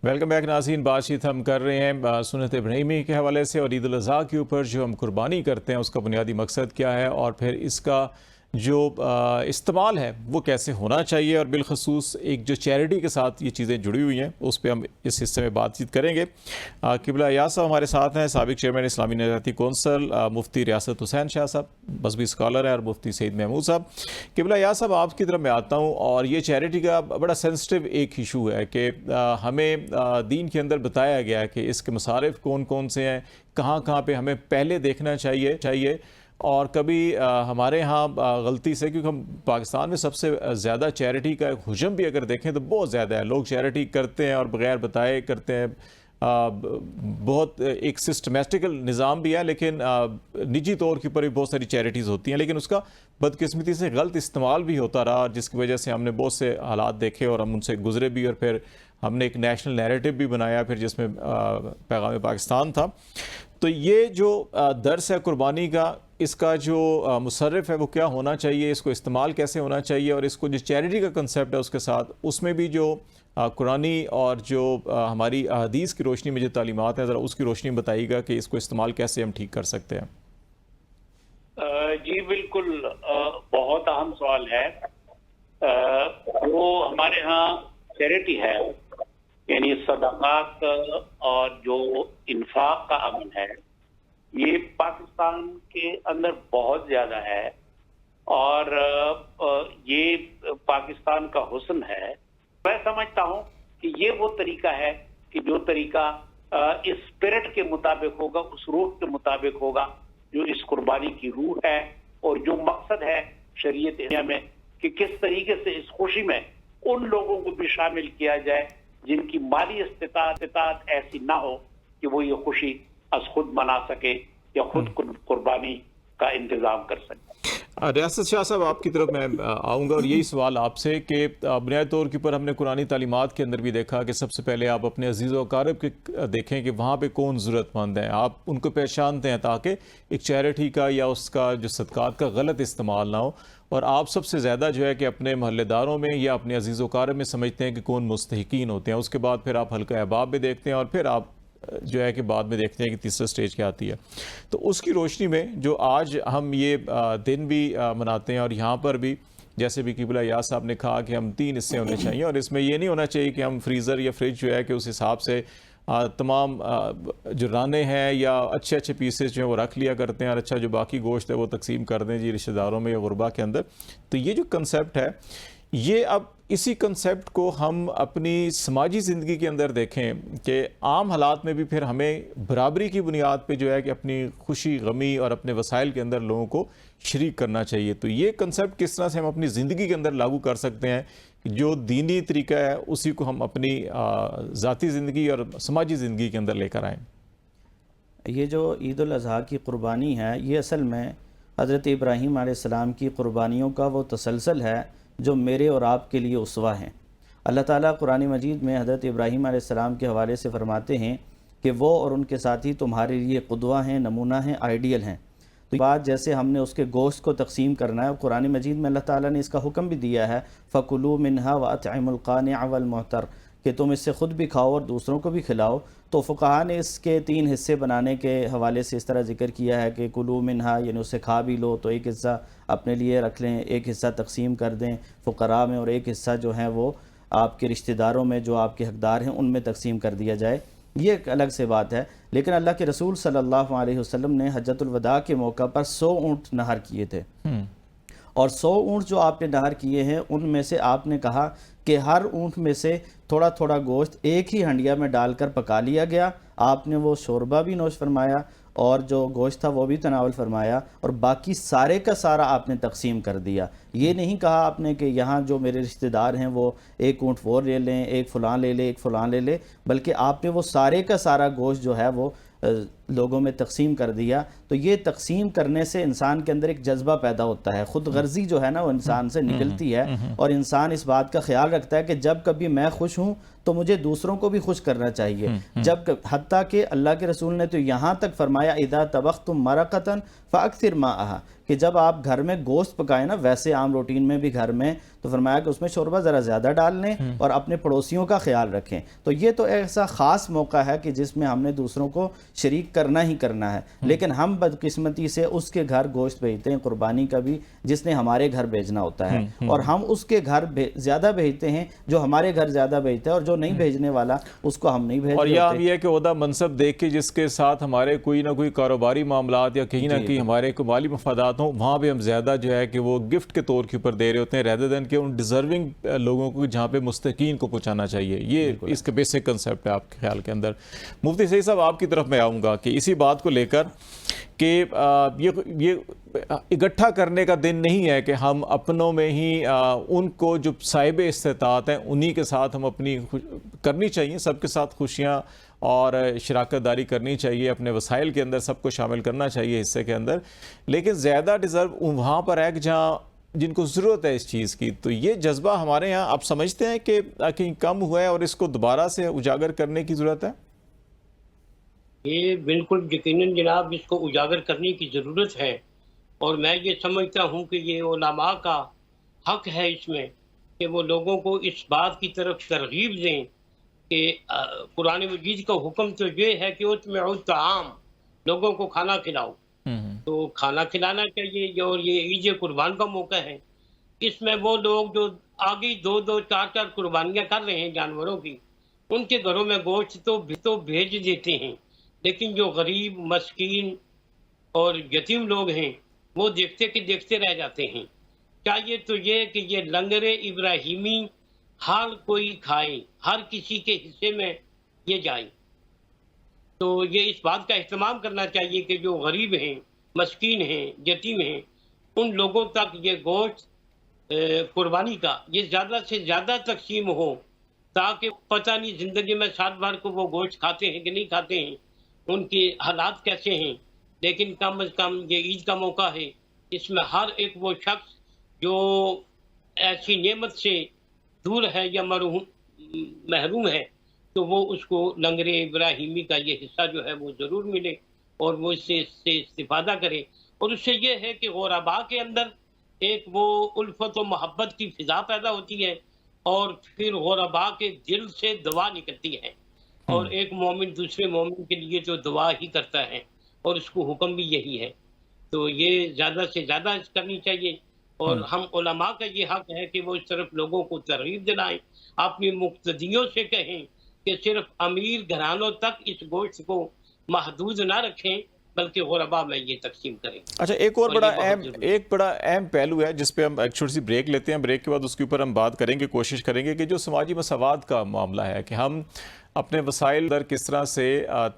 Welcome back नाज़रीन। बातचीत हम कर रहे हैं सुन्नत इब्राहिमी के हवाले से और ईद उल अज़हा के ऊपर जो हम कुर्बानी करते हैं उसका बुनियादी मकसद क्या है और फिर इसका जो इस्तेमाल है वो कैसे होना चाहिए, और बिलखसूस एक जो चैरिटी के साथ ये चीज़ें जुड़ी हुई हैं उस पर हम इस हिस्से में बातचीत करेंगे। किबला याद साहब हमारे साथ हैं, साबिक चेयरमैन इस्लामी नज़ाती कौंसल, मुफ्ती रियासत हुसैन शाह साहब, मजहबी स्कॉलर है, और मुफ्ती सईद महमूद साहब। किबला याद साहब आपकी तरफ मैं आता हूँ, और ये चैरिटी का बड़ा सेंसिटिव एक इशू है कि हमें दीन के अंदर बताया गया है कि इसके मसारिफ कौन कौन से हैं, कहाँ कहाँ पे हमें पहले देखना चाहिए। और कभी हमारे यहाँ गलती से, क्योंकि हम पाकिस्तान में सबसे ज़्यादा चैरिटी का हुजम भी अगर देखें तो बहुत ज़्यादा है, लोग चैरिटी करते हैं और बग़ैर बताए करते हैं। बहुत एक सिस्टमेटिकल निज़ाम भी है, लेकिन निजी तौर के ऊपर भी बहुत सारी चैरिटीज़ होती हैं, लेकिन उसका बदकिस्मती से गलत इस्तेमाल भी होता रहा, जिसकी वजह से हमने बहुत से हालात देखे और हम उनसे गुजरे भी, और फिर हमने एक नेशनल नैरेटिव भी बनाया फिर जिसमें पैगाम पाकिस्तान था। तो ये जो दर्स है कुर्बानी का, इसका जो मुसर्रिफ है वो क्या होना चाहिए, इसको इस्तेमाल कैसे होना चाहिए, और इसको जो चैरिटी का कंसेप्ट है उसके साथ उसमें भी जो कुरानी और जो हमारी हदीस की रोशनी में जो तालीमात हैं, ज़रा उसकी रोशनी में बताइएगा कि इसको इस्तेमाल कैसे हम ठीक कर सकते हैं। जी बिल्कुल, बहुत अहम सवाल है। वो हमारे यहाँ चैरिटी है, यानी सदक़ात और जो इन्फाक का अमल है, ये पाकिस्तान के अंदर बहुत ज़्यादा है, और ये पाकिस्तान का हुस्न है। मैं समझता हूँ कि ये वो तरीका है कि जो तरीका इस स्पिरिट के मुताबिक होगा, उस रूह के मुताबिक होगा जो इस कुर्बानी की रूह है, और जो मकसद है शरीयत में कि किस तरीके से इस खुशी में उन लोगों को भी शामिल किया जाए जिनकी माली इस्तिताअत ऐसी ना हो कि वो ये खुशी अस खुद मना सके या खुद कुर्बानी का इंतजाम कर सके। रियासत शाह साहब आपकी तरफ मैं आऊँगा, और यही सवाल आपसे कि बुनियादी तौर के ऊपर हमने कुरानी तालीमात के अंदर भी देखा कि सबसे पहले आप अपने अजीज़ व अकारिब के देखें कि वहाँ पे कौन ज़रूरतमंद है, आप उनको पहचानते हैं ताकि एक चैरिटी का या उसका जो सदक़ात का गलत इस्तेमाल ना हो। और आप सबसे ज़्यादा जो है कि अपने महल्लेदारों में या अपने अजीज़ व अकारिब में समझते हैं कि कौन मुस्तहिकीन होते हैं, उसके बाद फिर आप हल्का अहबाब भी देखते हैं, और फिर आप जो है कि बाद में देखते हैं कि तीसरा स्टेज क्या आती है। तो उसकी रोशनी में जो आज हम ये दिन भी मनाते हैं, और यहाँ पर भी जैसे भी किबला याद साहब ने कहा कि हम 3 हिस्से होने चाहिए, और इसमें ये नहीं होना चाहिए कि हम फ्रीज़र या फ्रिज जो है कि उस हिसाब से तमाम जो राने हैं या अच्छे अच्छे पीसेस जो हैं वो रख लिया करते हैं, और अच्छा जो बाकी गोश्त है वो तकसीम कर दें जी रिश्तेदारों में या गुरबा के अंदर। तो ये जो कंसेप्ट है, ये अब इसी कंसेप्ट को हम अपनी समाजी ज़िंदगी के अंदर देखें कि आम हालात में भी फिर हमें बराबरी की बुनियाद पे जो है कि अपनी खुशी गमी और अपने वसाइल के अंदर लोगों को शरीक करना चाहिए। तो ये कंसेप्ट किस तरह से हम अपनी ज़िंदगी के अंदर लागू कर सकते हैं, जो दीनी तरीका है उसी को हम अपनी ज़ाती ज़िंदगी और समाजी ज़िंदगी के अंदर लेकर आएँ। ये जो ईद उल अज़हा की क़ुरबानी है, ये असल में हज़रत इब्राहीम अलैहिस्सलाम की क़ुरबानियों का वो तसलसल है जो मेरे और आपके लिए उसवा हैं। अल्लाह ताला कुरान मजीद में हज़रत इब्राहीम अलैहिस्सलाम के हवाले से फ़रमाते हैं कि वो और उनके साथी तुम्हारे लिए क़ुदवा हैं, नमूना हैं, आइडियल हैं। तो बात जैसे हमने उसके गोश्त को तकसीम करना है, कुरान मजीद में अल्लाह ताला ने इसका हुक्म भी दिया है, फ़कुलू मिन्हा व अतइमुल क़ानिअ वल मुअतर, कि तुम इससे ख़ुद भी खाओ और दूसरों को भी खिलाओ। तो फ़ुक़हा ने इसके 3 हिस्से बनाने के हवाले से इस तरह ज़िक्र किया है कि कुलू मिन्हा यानी उससे खा भी लो, तो एक हिस्सा अपने लिए रख लें, एक हिस्सा तकसीम कर दें फ़ुक़रा में, और एक हिस्सा जो है वो आपके रिश्तेदारों में जो आपके हक़दार हैं उनमें तकसीम कर दिया जाए। ये एक अलग से बात है। लेकिन अल्लाह के रसूल सल्लल्लाहु अलैहि वसल्लम ने हज्जतुल वदा के मौका पर 100 ऊँट नहर किए थे, और 100 ऊँट जो आपने नहर किए हैं उनमें से आपने कहा कि हर ऊँट में से थोड़ा थोड़ा गोश्त एक ही हंडिया में डालकर पका लिया गया। आपने वो शोरबा भी नोश फरमाया और जो गोश्त था वो भी तनावल फरमाया, और बाकी सारे का सारा आपने तकसीम कर दिया। ये नहीं कहा आपने कि यहाँ जो मेरे रिश्तेदार हैं वो एक ऊँट वो ले लें, एक फ़लाँ ले ले, एक फ़लाँ ले ले, बल्कि आपने वो सारे का सारा गोश्त जो है वो لوگوں میں تقسیم کر دیا، تو یہ تقسیم کرنے سے انسان کے اندر ایک جذبہ پیدا ہوتا ہے، خود غرضی جو ہے نا وہ انسان سے نکلتی ہے، اور انسان اس بات کا خیال رکھتا ہے کہ جب کبھی میں خوش ہوں تو مجھے دوسروں کو بھی خوش کرنا چاہیے، حتیٰ کہ اللہ کے رسول نے تو یہاں تک فرمایا اذا طبختم مرقۃ فاکثر ماءھا، کہ جب آپ گھر میں گوشت پکائیں نا، ویسے عام روٹین میں بھی گھر میں، تو فرمایا کہ اس میں شوربہ ذرا زیادہ ڈال لیں اور اپنے پڑوسیوں کا خیال رکھیں۔ تو یہ تو ایسا خاص موقع ہے کہ جس میں ہم نے دوسروں کو شریک کرنا ہی کرنا ہے، لیکن ہم بدقسمتی سے اس کے گھر گوشت بھیجتے ہیں قربانی کا بھی جس نے ہمارے گھر بھیجنا ہوتا ہے، اور ہم اس کے گھر زیادہ بھیجتے ہیں جو ہمارے گھر زیادہ بھیجتا ہے، اور جو نہیں بھیجنے والا اس کو ہم نہیں بھیجتے۔ اور یہ بھی ہے کہ عہدہ منصب دیکھ کے جس کے ساتھ ہمارے کوئی نہ کوئی کاروباری معاملات یا کہیں نہ کہیں ہمارے کو مالی مفادات ہوں، وہاں بھی ہم زیادہ جو ہے کہ وہ گفٹ کے طور کے اوپر دے رہے ہوتے ہیں rather than کہ ان ڈیزرونگ لوگوں کو جہاں پہ مستحقین کو پہنچانا چاہیے۔ یہ اس کا بیسک کنسیپٹ ہے آپ کے خیال کے اندر۔ مفتی سعید صاحب آپ کی طرف میں آؤں گا کہ اسی بات کو لے کر کہ یہ اکٹھا کرنے کا دن نہیں ہے کہ ہم اپنوں میں ہی ان کو جو صاحب استطاعت ہیں انہی کے ساتھ ہم اپنی کرنی چاہیے، سب کے ساتھ خوشیاں اور شراکت داری کرنی چاہیے، اپنے وسائل کے اندر سب کو شامل کرنا چاہیے حصے کے اندر، لیکن زیادہ ڈیزرو وہاں پر ہے کہ جہاں جن کو ضرورت ہے اس چیز کی۔ تو یہ جذبہ ہمارے یہاں آپ سمجھتے ہیں کہ کہیں کم ہوا ہے اور اس کو دوبارہ سے اجاگر کرنے کی ضرورت ہے؟ یہ بالکل یقیناً جناب اس کو اجاگر کرنے کی ضرورت ہے، اور میں یہ سمجھتا ہوں کہ یہ علماء کا حق ہے اس میں کہ وہ لوگوں کو اس بات کی طرف ترغیب دیں کہ قرآن مجید کا حکم تو یہ ہے کہ اطعموا الطعام، لوگوں کو کھانا کھلاؤ، تو کھانا کھلانا چاہیے۔ اور یہ عید قربان کا موقع ہے، اس میں وہ لوگ جو آگے 2-2 4-4 قربانیاں کر رہے ہیں جانوروں کی، ان کے گھروں میں گوشت تو بھیج دیتے ہیں، لیکن جو غریب مسکین اور یتیم لوگ ہیں وہ دیکھتے کہ دیکھتے رہ جاتے ہیں۔ چاہیے تو یہ کہ یہ لنگر ابراہیمی ہر کوئی کھائے، ہر کسی کے حصے میں یہ جائے، تو یہ اس بات کا اہتمام کرنا چاہیے کہ جو غریب ہیں، مسکین ہیں، یتیم ہیں، ان لوگوں تک یہ گوشت قربانی کا یہ زیادہ سے زیادہ تقسیم ہو، تاکہ پتہ نہیں زندگی میں سال بھر کو وہ گوشت کھاتے ہیں کہ نہیں کھاتے ہیں، ان کے حالات کیسے ہیں، لیکن کم از کم یہ عید کا موقع ہے، اس میں ہر ایک وہ شخص جو ایسی نعمت سے دور ہے یا محروم ہے، تو وہ اس کو لنگر ابراہیمی کا یہ حصہ جو ہے وہ ضرور ملے اور وہ اس سے استفادہ کرے۔ اور اس سے یہ ہے کہ غرباء کے اندر ایک وہ الفت و محبت کی فضا پیدا ہوتی ہے، اور پھر غرباء کے دل سے دعا نکلتی ہے، اور ایک مومن دوسرے مومن کے لیے تو دعا ہی کرتا ہے، اور اس کو حکم بھی یہی ہے۔ تو یہ زیادہ سے زیادہ کرنی چاہیے، اور ہم علماء کا یہ حق ہے کہ وہ اس طرف لوگوں کو ترغیب دلائیں، اپنی مقتدیوں سے کہیں کہ صرف امیر گھرانوں تک اس گوشت کو محدود نہ رکھیں، بلکہ غرباء میں یہ تقسیم کریں۔ اچھا، ایک بڑا اہم پہلو ہے جس پہ ہم ایک چھوٹی سی بریک لیتے ہیں، بریک کے بعد اس کے اوپر ہم بات کریں گے، کوشش کریں گے کہ جو سماجی مساوات کا معاملہ ہے کہ ہم اپنے وسائل در کس طرح سے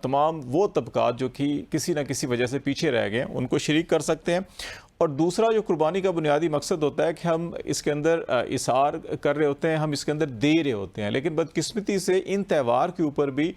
تمام وہ طبقات جو کہ کسی نہ کسی وجہ سے پیچھے رہ گئے ان کو شریک کر سکتے ہیں، اور دوسرا جو قربانی کا بنیادی مقصد ہوتا ہے کہ ہم اس کے اندر اثار کر رہے ہوتے ہیں، ہم اس کے اندر دے رہے ہوتے ہیں، لیکن بدقسمتی سے ان تہوار کے اوپر بھی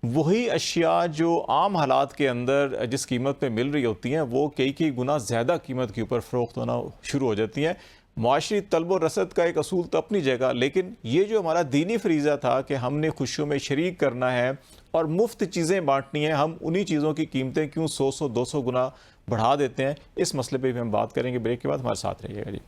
وہی اشیاء جو عام حالات کے اندر جس قیمت پہ مل رہی ہوتی ہیں وہ کئی گنا زیادہ قیمت کے اوپر فروخت ہونا شروع ہو جاتی ہیں۔ معاشری طلب و رسد کا ایک اصول تو اپنی جگہ، لیکن یہ جو ہمارا دینی فریضہ تھا کہ ہم نے خوشیوں میں شریک کرنا ہے اور مفت چیزیں بانٹنی ہیں، ہم انہی چیزوں کی قیمتیں کیوں 100-200 گنا بڑھا دیتے ہیں؟ اس مسئلے پہ بھی ہم بات کریں گے، بریک کے بعد ہمارے ساتھ رہیے گا جی۔